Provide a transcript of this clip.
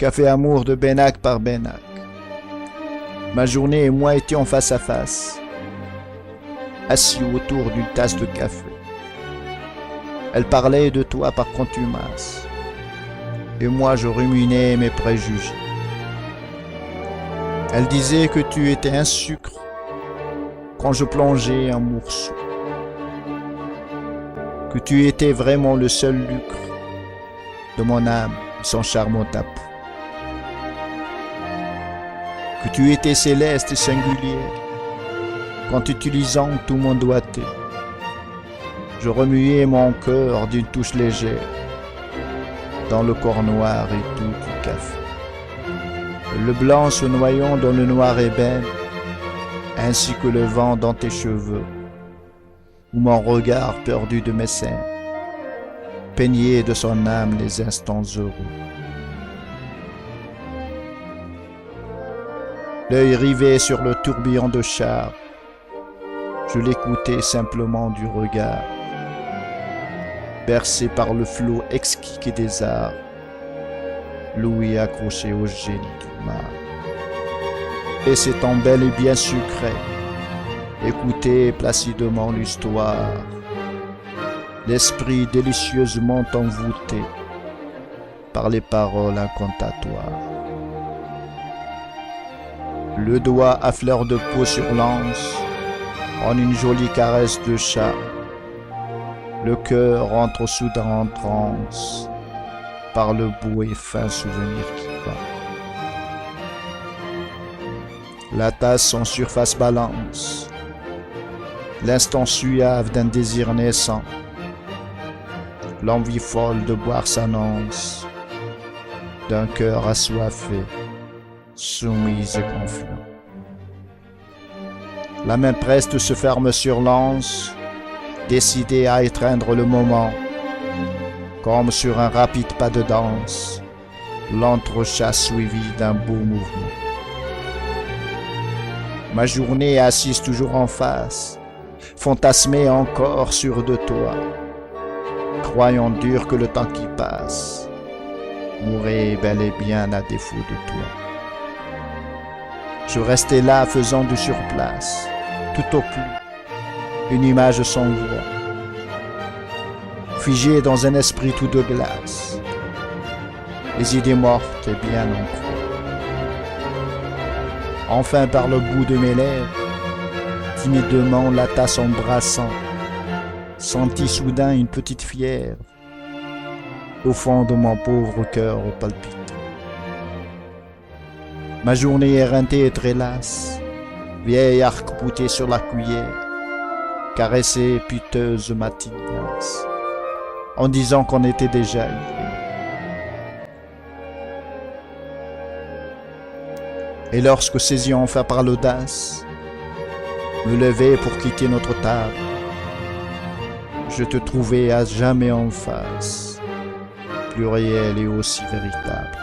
Café amour de Benac par Benac. Ma journée et moi étions face à face, assis autour d'une tasse de café. Elle parlait de toi par contumace, et moi je ruminais mes préjugés. Elle disait que tu étais un sucre quand je plongeais un morceau, que tu étais vraiment le seul lucre de mon âme et son charmant tapou, que tu étais céleste et singulière quand utilisant tout mon doigté, je remuais mon cœur d'une touche légère dans le corps noir et tout du café. Le blanc se noyant dans le noir ébène, ainsi que le vent dans tes cheveux, où mon regard perdu de mes seins peignait de son âme les instants heureux. L'œil rivé sur le tourbillon de char, je l'écoutais simplement du regard, bercé par le flot exquis des arts, l'ouïe accroché au génie du mar. Et s'étant bel et bien sucré, écoutez placidement l'histoire, l'esprit délicieusement envoûté par les paroles incantatoires. Le doigt à fleur de peau sur l'anse, en une jolie caresse de chat, le cœur entre soudain en transe, par le beau et fin souvenir qui bat. La tasse en surface balance, l'instant suave d'un désir naissant, l'envie folle de boire s'annonce, d'un cœur assoiffé, soumis et confiant. La main preste se ferme sur l'anse, décidée à étreindre le moment, comme sur un rapide pas de danse, l'entrechasse suivi d'un beau mouvement. Ma journée assise toujours en face, fantasmée encore sur de toi, croyant dur que le temps qui passe mourrait bel et bien à défaut de toi. Je restais là faisant du surplace, tout au plus, une image sans voix, figée dans un esprit tout de glace, les idées mortes et bien en croix. Enfin par le bout de mes lèvres, timidement la tasse embrassant, sentis soudain une petite fièvre au fond de mon pauvre cœur palpitant. Ma journée éreintée et très lasse, vieille arc-boutée sur la cuillère, caressait piteuse ma tignasse, en disant qu'on était déjà hier. Et lorsque saisi enfin par l'audace, me levai pour quitter notre table, je te trouvai à jamais en face, pluriel et aussi véritable.